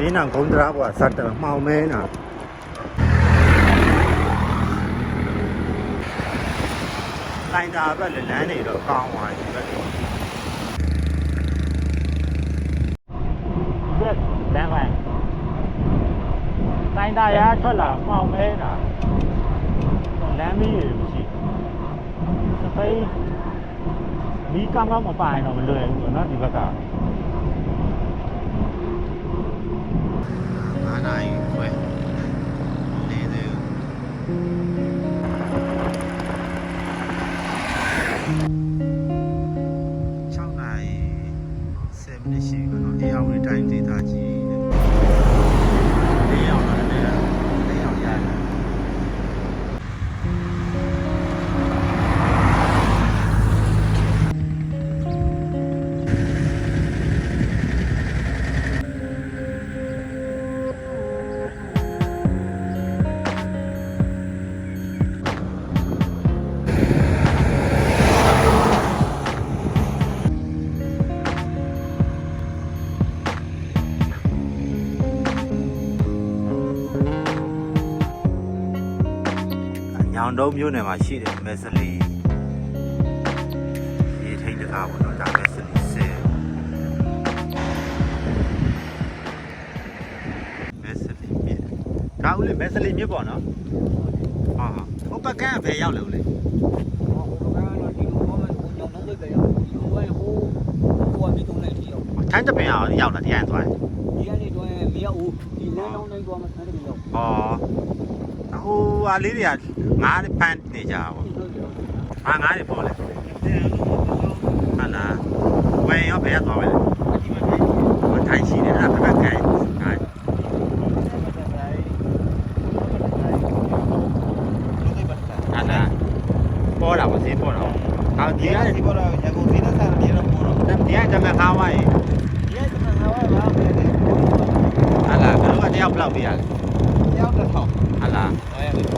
ဘေးနာဂုံတရာကွာဇတ်တမှောင်မဲနာတိုင်းတာဘက်လမ်းနေတော့ကောင်းသွားပြီဘက်တော့လမ်းပိုင်းတိုင်းတာရထွက်လာမှောင်မဲနာလမ်းမီးရမရှိစပိန်မီးကောင်းမပိုင်တော့မလွယ်ဘူးเนาะဒီဘက်ကနိုင်ခွဲနေသေး6နိုင်7မိနစ်ရှိကနော်အေးအောင်ဒီတိုင်းဒေတာကြီးလေးအောင်တော့တယ်လေးအောင်ရတယ်ညောင်တုံးမြို့နယ်မှာရှိတယ်မက်စလီရေထိန်တကားပေါ့နော်ဒါမက်စလီဆယ်မက်စလီမြစ်ဒါဦးလေမက်စလီမြစ်ပေါ့နော်ဟာဟိုဘက်ကဘယ်ရောက်လဲဦးလေထိုင်းတပင်ရောက်လာတရားသွားတယ်ဒီကနေတော့မရောက်ဘူးဒီလမ်းတောင်းတိုင်းသွားမှထိုင်းတပင်ရောက်ဟောဟိုအားလေးတွေကငါးဖန်နေကြပါဘောငါးတွေပေါ်လဲဟာလားဝယ်ရောဘယ်သွားပဲလဲထိုင်ရှိတယ်အဲ့ဒါဘက်ကဲငါဟာလားပေါ်လာပါစေးပေါ်တော့ဟာဒီကဒီပေါ်တော့ရကုန်သေးတဲ့စားနေတော့ပေါ်တော့ဒီကတမခါဝိုင်းဒီကတမခါဝိုင်းပါမယ်ဟာလားဘယ်လိုကတယောက်ဘလောက်ပေးရလဲတယောက်တစ်ထောင်ဟာလား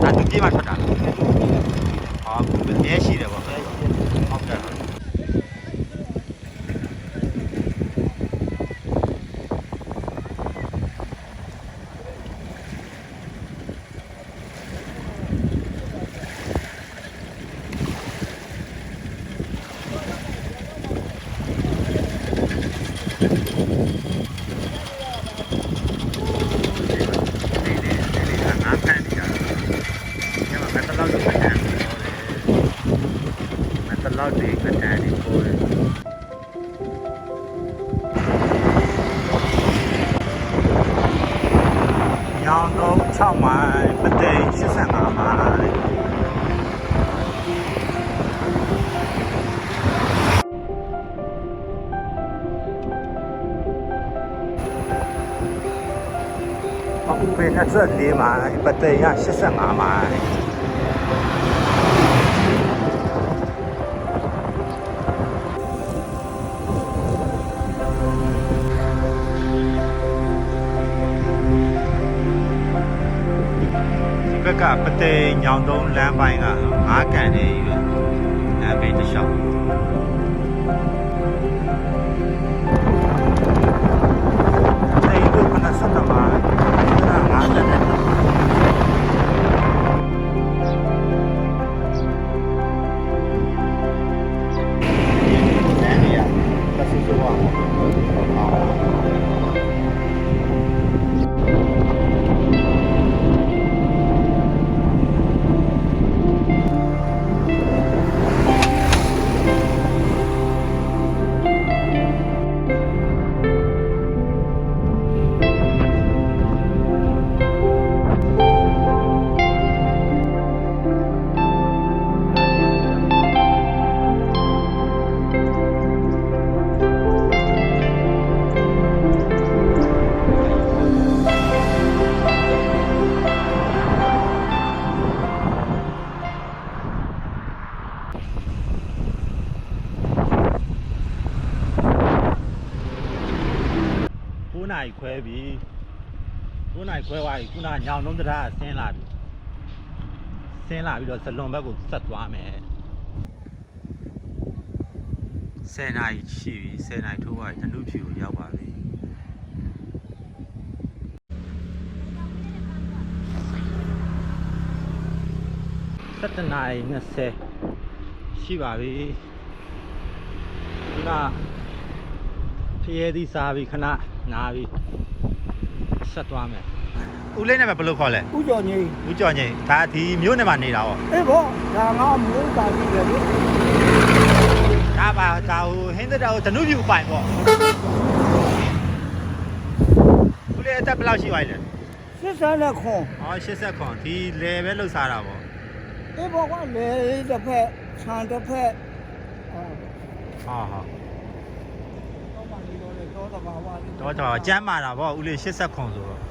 ဒါသူပြေးမှထွက်တာလားဟောဘယ်ရှိတယ်ပေါ့ဟုတ်တယ်လောက်ဒီကတန်ဒီကိုညောင်တော့6မိုင်ပသိမ်85မိုင်အခုပဲ24မိုင်ပသိမ်က85မိုင်ဘက်ကပသိမ်ညောင်တုံးလမ်းပိုင်းက9ကန်နေပြီလမ်းဘေးတစ်လျှောက်တိတ်ကို90မှာ50နဲ့နိုင်ခွဲပြီ9နိုင်ခွဲသွားပြီခုနညောင်လုံးတရားဆင်းလာပြီ ဆင်းလာပြီးတော့ဇလွန်ဘက်ကိုဆက်သွားမယ်10နာရီရှိပြီ10နာရီထိုးသွားပြီတနုဖြူကိုရောက်ပါပြီ7နာရီ20ရှိပါပြီဒီကဖျဲသီးစားပြီးခဏနားပြီးဆက်သွားမယ်ဦးလေးနဲ့ဘယ်လိုခေါ်လဲ ဥကြော်ကြီး ဦးကျော်ငိမ့်ဒါဒီမြို့နယ်မှာနေတာဟော အေးဗောဒါငါမျိုးပါပြီလေ ဒါပါဒါဟိုဟင်းတက်တာဟိုဓနုဖြူပိုင်ပေါ့ဦးလေးအသက်ဘယ်လောက်ရှိပါလဲ စစ်စားနဲ့ခွန် ဟော80ခွန်ဒီလေပဲလှုပ်စားတာပေါ့ အေးဗောကလေတစ်ဖက်ဆန်တစ်ဖက်ဟာတော့မှနေတော့လေတော့တဘာဝလေး တော့ကျမ်းမာတာပေါ့ဦးလေး80ခွန်ဆိုတော့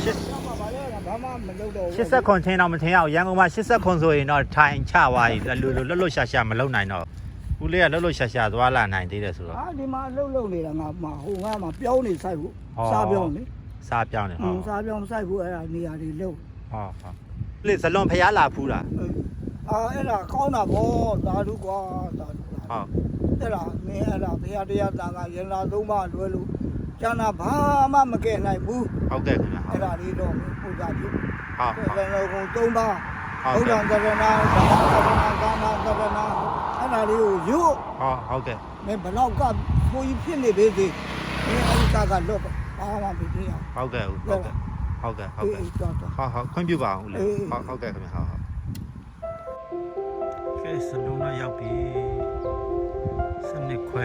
တော့မှဘာလဲဘာမှမလုပ်တော့ဘူး 80ခွန်ချင်းတော့မထင်ရအောင်ရန်ကုန်မှာ80ခွန်ဆိုရင်တော့ထိုင်ချသွားပြီလွတ်လွတ်ရှာရှာမလုံနိုင်တော့ဦးလေးကလွတ်လွတ်ရှာရှာသွားလာနိုင်သေးတယ်ဆိုတော့ ဟာဒီမှာလှုပ်နေတာငါမှဟိုငါမှပြောင်းနေဆိုင်ဖို့စားပြောင်းလေ စားပြောင်းတယ် စားပြောင်းဆိုင်ဖို့အဲ့ဒါနေရာတွေလှုပ် ဟုတ်လေဇလွန်ဖျားလာဖူးတာ အဲ့ဒါကောင်းတာဗောသာဓုကွာသာဓု ဟုတ် အဲ့ဒါမင်းအဲ့ဒါဘုရားတရားတန်ခါရင်လာသုံးပါလွယ်လို့ကျန်တာဘာမှမကဲနိုင်ဘူး ဟုတ်ကဲ့ခင်ဗျာ အဲ့ဒါလေးတော့ပူဇာပြု ဟုတ် လည်းလည်းကုန်သုံးပါ ဟုတ် ဘုရားသရဏဓမ္မသရဏကာမသရဏအဲ့ဒါလေးကိုယူ ဟုတ်ကဲ့ မင်းဘလောက်ကကိုကြီးဖြစ်နေသေးသေးမင်းအဲ့ဒီကလွတ်ဘာမှမဖြစ်ရ ဟုတ်ကဲ့ဟုတ်ကဲ့ခွင့်ပြုပါအောင်ဦးလေးဟုတ်ကဲ့ခင်ဗျာဟုတ်ကဲစလုံးတော့ရောက်ပြီစနစ်ခွဲ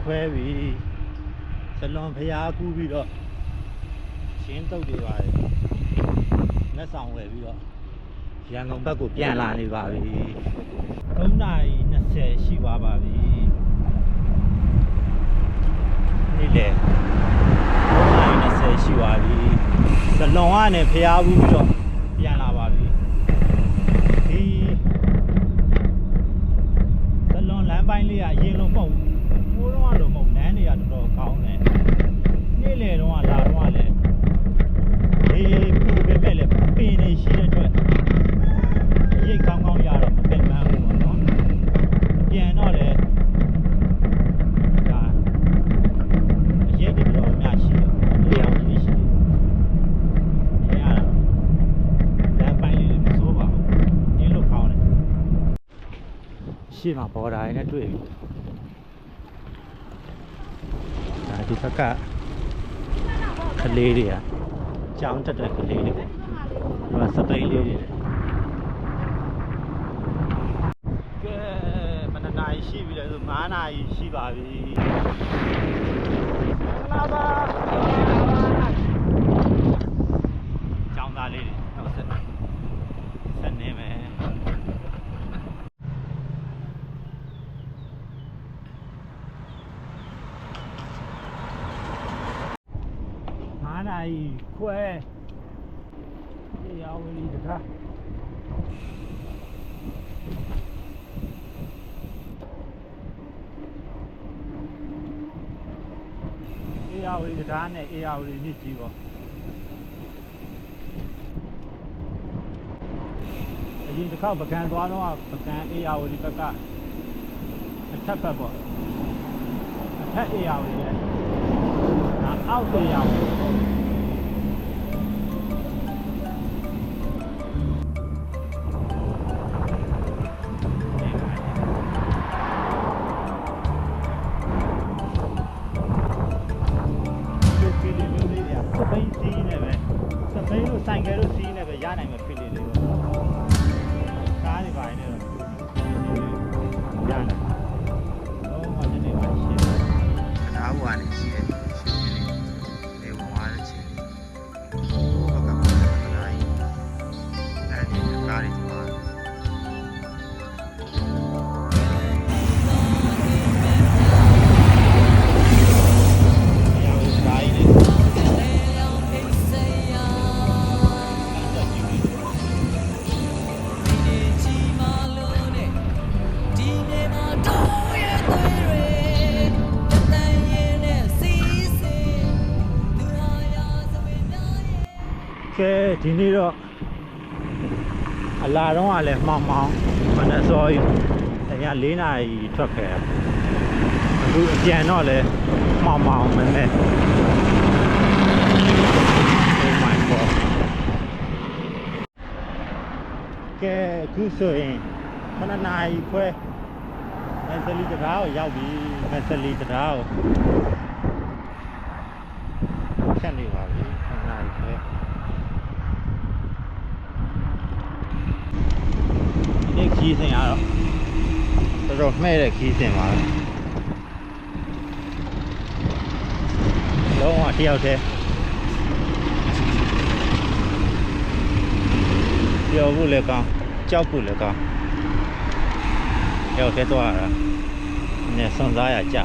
ခွဲပြီးဇလွန်ဖျားကူးပြီးတော့ရှင်းတုတ်တွေပါတယ်လက်ဆောင်ဝယ်ပြီးတော့ရန်ကုန်ဘက်ကိုပြန်လာနေပါပြီ3နာရီ20ရှိသွားပါပြီနေ့လေ3နာရီ20ရှိသွားပြီဇလွန်ကနေဖျားကူးပြီးတော့ပြန်လာပါပြီဒီဇလွန်လမ်းပိုင်းလေးကအရင်လုံးပေါ့မိုးတော့လို့မဟုတ်လမ်းတွေကတော်တော်ကောင်းတယ်နေ့လေတော့လာတော့လည်းအေးပူပဲပဲလေပင်နေရှိတဲ့အတွက်ရိတ်ကောင်းကောင်းရတော့မပင်ပန်းဘူးပေါ့နော်ပြန်တော့လေဒါအရေးတွေတော့များရှိတယ်နေအောင်ရှိ ရှေ့မှာဘော်ဒါရင်းနဲ့တွေ့ပြီဒါဒီဘက်ကကလေးတွေကကြောင်းတက်တဲ့ကလေးတွေဒီမှာစပိန်လေးတွေကဲမနက်နာရီရှိပြီလေဆို9နာရီရှိပါပြီလာပါကြောင်းသားလေးတွေဟုတ်ဆက်နေမယ်9နာရီခွဲရောက်ပြီတခါအေယာဝတီတံတားနဲ့အေယာဝတီမြစ်ကြီးပေါ့အရင်တစ်ခါပကံသွားတော့ပကံအေယာဝတီဘက်ကအထက်ဘက်ပေါ့အထက်အေယာဝတီရဲ့အောက်အေယာဝတီဆိုင်ကယ်တို့စီးနေပဲရနိုင်မှာဖြစ်နေတယ်ပေါ့ကားတွေပါနေတော့ရနိုင်တော့မှဒီနေ့မှရှင်းကားဘွားနေရှိတယ်လေဝင်သွားတဲ့ချင်းဘက်ကပေါ်လာတယ်အဲဒီကားတွေပါကဲဒီနေ့တော့အလာတော့ကလည်းမှောင်မနက်စောကြီးတည4နာရီထွက်ခဲ့အခုအပြန်တော့လည်းမှောင်မနဲ့ Oh my god ကဲအခုဆိုရင်9နာရီခွဲမက်ဆလီတံတားကိုရောက်ပြီမက်ဆလီတံတားကိုဖြတ်နေပါပြီ9နာရီခွဲဒီခီးစင်ရတော့တော်မှဲ့တဲ့ခီးစင်ပါလုံးဝတယောက်တည်းပြောဖို့လည်းကောင်းကြောက်ဖို့လည်းကောင်းရောက်ခဲ့သွားတာနည်းစွန်စားရကြ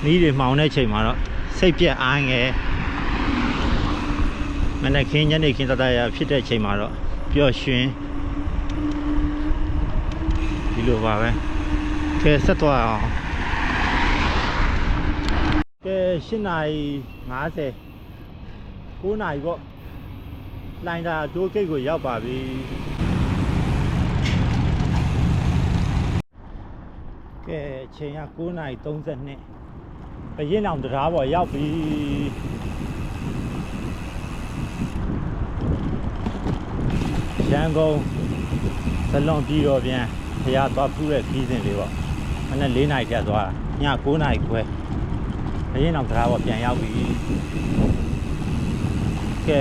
နီးတွေမှောင်တဲ့ချိန်မှာတော့စိတ်ပြက်အားငယ်မနေ့ခင်းညနေခင်းတတရဖြစ်တဲ့ချိန်မှာတော့ပျော်ရွှင်ဒီလိုပါပဲကဲဆက်သွားအောင်ကဲ8နာရီ50 9နာရီပေါ့လိုင်းတာတိုးဂိတ်ကိုရောက်ပါပြီကဲအချိန်က9နာရီ32ဘရင်အောင်တရားပေါ်ရောက်ပြီရန်ကုန်ဇလွန်ပြည်တော်ပြန်ဖျားသွားဖူးတဲ့ခီးစဉ်လေးပေါ့မနေ့4နာရီကျသွားတာည9နာရီခွဲဘရင်အောင်တရားပေါ်ပြန်ရောက်ပြီကဲ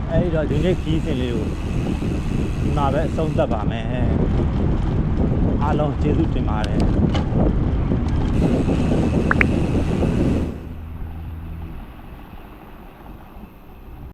အဲ့တော့ဒီနေ့ခီးစဉ်လေးကိုဒီမှာပဲအဆုံးသတ်ပါမယ်အားလုံးကျေးဇူးတင်ပါတယ်